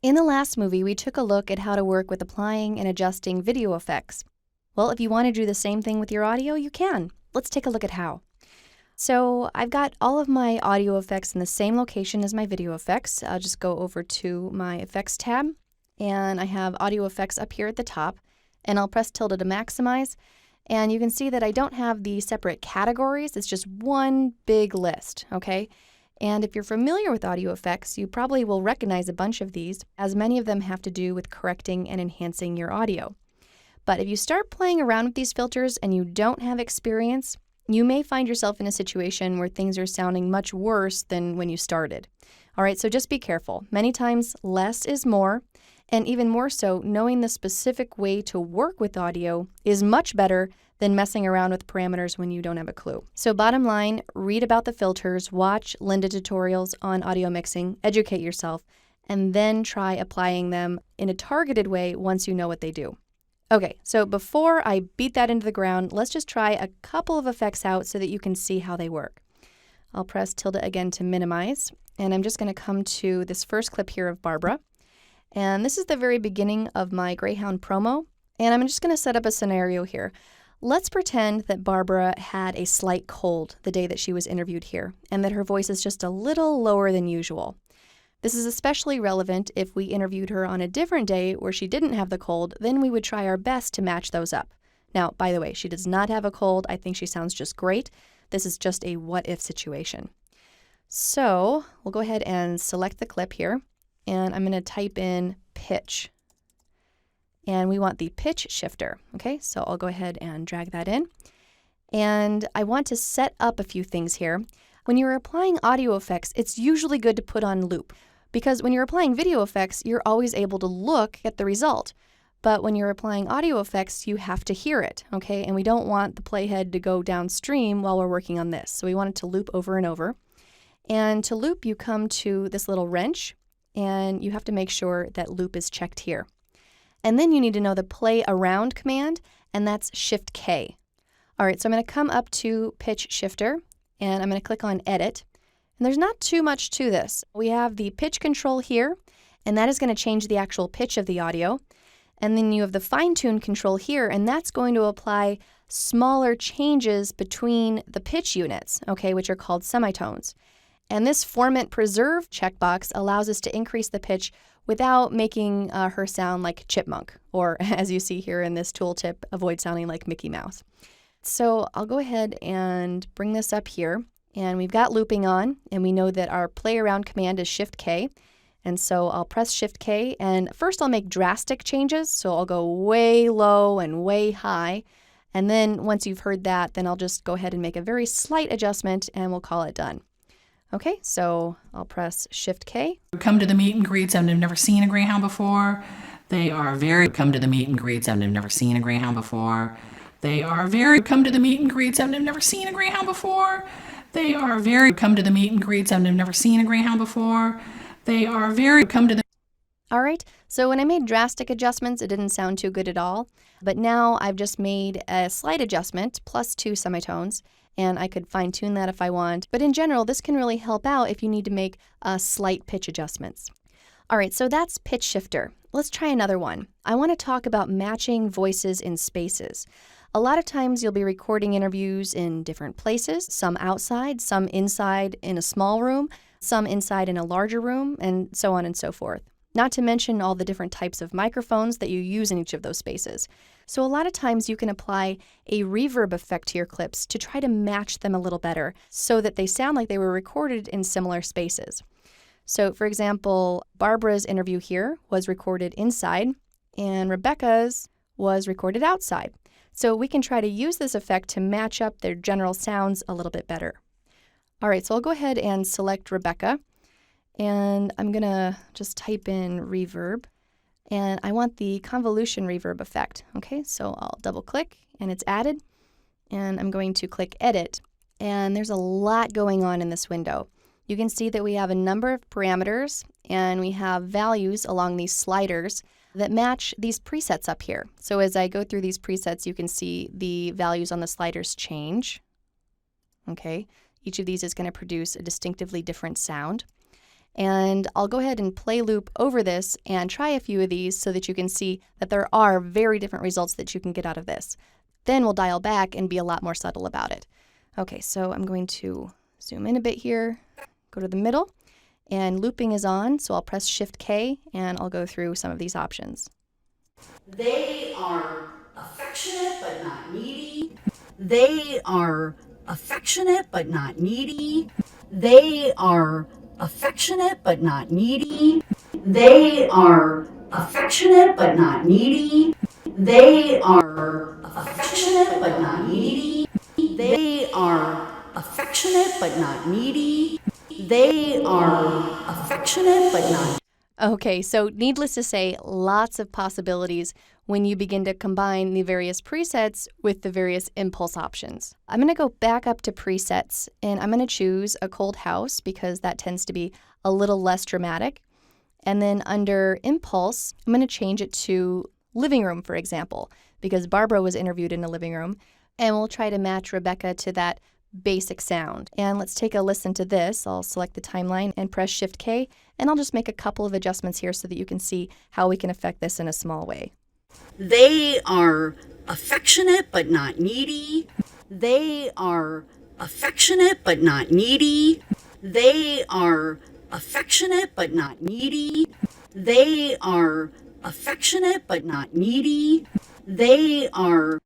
In the last movie, we took a look at how to work with applying and adjusting video effects. Well, if you want to do the same thing with your audio, you can. Let's take a look at how. So I've got all of my audio effects in the same location as my video effects. I'll just go over to my effects tab, and I have audio effects up here at the top, and I'll press tilde to maximize. And you can see that I don't have the separate categories. It's just one big list, okay? And if you're familiar with audio effects, you probably will recognize a bunch of these, as many of them have to do with correcting and enhancing your audio. But if you start playing around with these filters and you don't have experience, you may find yourself in a situation where things are sounding much worse than when you started. All right, so just be careful. Many times, less is more, and even more so, knowing the specific way to work with audio is much better than messing around with parameters when you don't have a clue. So bottom line, read about the filters, watch Lynda tutorials on audio mixing, educate yourself, and then try applying them in a targeted way once you know what they do. Okay, so before I beat that into the ground, let's just try a couple of effects out so that you can see how they work. I'll press tilde again to minimize, and I'm just going to come to this first clip here of Barbara. And this is the very beginning of my Greyhound promo, and I'm just going to set up a scenario here. Let's pretend that Barbara had a slight cold the day that she was interviewed here, and that her voice is just a little lower than usual. This is especially relevant if we interviewed her on a different day where she didn't have the cold, then we would try our best to match those up. Now, by the way, she does not have a cold. I think she sounds just great. This is just a what-if situation. So we'll go ahead and select the clip here, and I'm going to type in pitch. And we want the pitch shifter, okay? So I'll go ahead and drag that in. And I want to set up a few things here. When you're applying audio effects, it's usually good to put on loop, because when you're applying video effects, you're always able to look at the result. But when you're applying audio effects, you have to hear it, okay? And we don't want the playhead to go downstream while we're working on this. So we want it to loop over and over. And to loop, you come to this little wrench, and you have to make sure that loop is checked here. And then you need to know the play around command, and that's Shift K. All right, so I'm going to come up to pitch shifter, and I'm going to click on edit. And there's not too much to this. We have the pitch control here, and that is going to change the actual pitch of the audio. And then you have the fine tune control here, and that's going to apply smaller changes between the pitch units, okay, which are called semitones. And this Formant Preserve checkbox allows us to increase the pitch without making her sound like Chipmunk, or as you see here in this tooltip, avoid sounding like Mickey Mouse. So I'll go ahead and bring this up here, and we've got looping on, and we know that our play around command is Shift K. And so I'll press Shift K, and first I'll make drastic changes, so I'll go way low and way high. And then once you've heard that, then I'll just go ahead and make a very slight adjustment, and we'll call it done. Okay, so I'll press Shift K. Come to the meet and greets and have never seen a Greyhound before. They are very come to the meet and greets and have never seen a Greyhound before. They are very come to the meet and greets and have never seen a Greyhound before. They are very come to the meet and greets and have never seen a Greyhound before. They are very come to the... All right, so when I made drastic adjustments, it didn't sound too good at all. But now I've just made a slight adjustment, plus 2 semitones, and I could fine tune that if I want. But in general, this can really help out if you need to make slight pitch adjustments. All right, so that's pitch shifter. Let's try another one. I want to talk about matching voices in spaces. A lot of times you'll be recording interviews in different places, some outside, some inside in a small room, some inside in a larger room, and so on and so forth. Not to mention all the different types of microphones that you use in each of those spaces. So a lot of times you can apply a reverb effect to your clips to try to match them a little better so that they sound like they were recorded in similar spaces. So for example, Barbara's interview here was recorded inside and Rebecca's was recorded outside. So we can try to use this effect to match up their general sounds a little bit better. All right, so I'll go ahead and select Rebecca. And I'm going to just type in reverb, and I want the convolution reverb effect. Okay, so I'll double click, and it's added, and I'm going to click edit, and there's a lot going on in this window. You can see that we have a number of parameters, and we have values along these sliders that match these presets up here. So as I go through these presets, you can see the values on the sliders change. Okay, each of these is going to produce a distinctively different sound. And I'll go ahead and play loop over this and try a few of these so that you can see that there are very different results that you can get out of this. Then we'll dial back and be a lot more subtle about it. Okay, so I'm going to zoom in a bit here, go to the middle, and looping is on, so I'll press Shift K and I'll go through some of these options. They are affectionate but not needy. They are affectionate but not needy. They are affectionate but not needy. They are affectionate but not needy. They are affectionate but not needy. They are affectionate but not needy. They are affectionate but not. Okay, so needless to say, lots of possibilities when you begin to combine the various presets with the various impulse options. I'm going to go back up to presets and I'm going to choose a cold house because that tends to be a little less dramatic. And then under impulse, I'm going to change it to living room, for example, because Barbara was interviewed in a living room. And we'll try to match Rebecca to that basic sound. And let's take a listen to this. I'll select the timeline and press Shift K, and I'll just make a couple of adjustments here so that you can see how we can affect this in a small way. They are affectionate but not needy. They are affectionate but not needy. They are affectionate but not needy. They are affectionate but not needy. They are.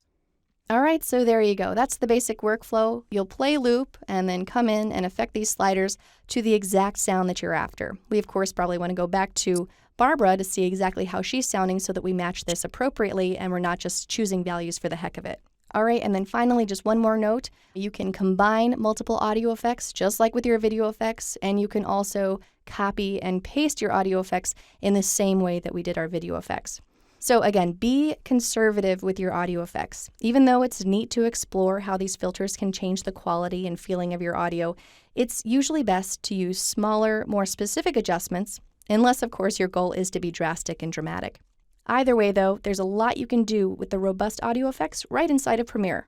All right, so there you go. That's the basic workflow. You'll play loop and then come in and affect these sliders to the exact sound that you're after. We, of course, probably want to go back to Barbara to see exactly how she's sounding so that we match this appropriately and we're not just choosing values for the heck of it. All right, and then finally, just one more note. You can combine multiple audio effects just like with your video effects, and you can also copy and paste your audio effects in the same way that we did our video effects. So again, be conservative with your audio effects. Even though it's neat to explore how these filters can change the quality and feeling of your audio, it's usually best to use smaller, more specific adjustments, unless of course your goal is to be drastic and dramatic. Either way though, there's a lot you can do with the robust audio effects right inside of Premiere.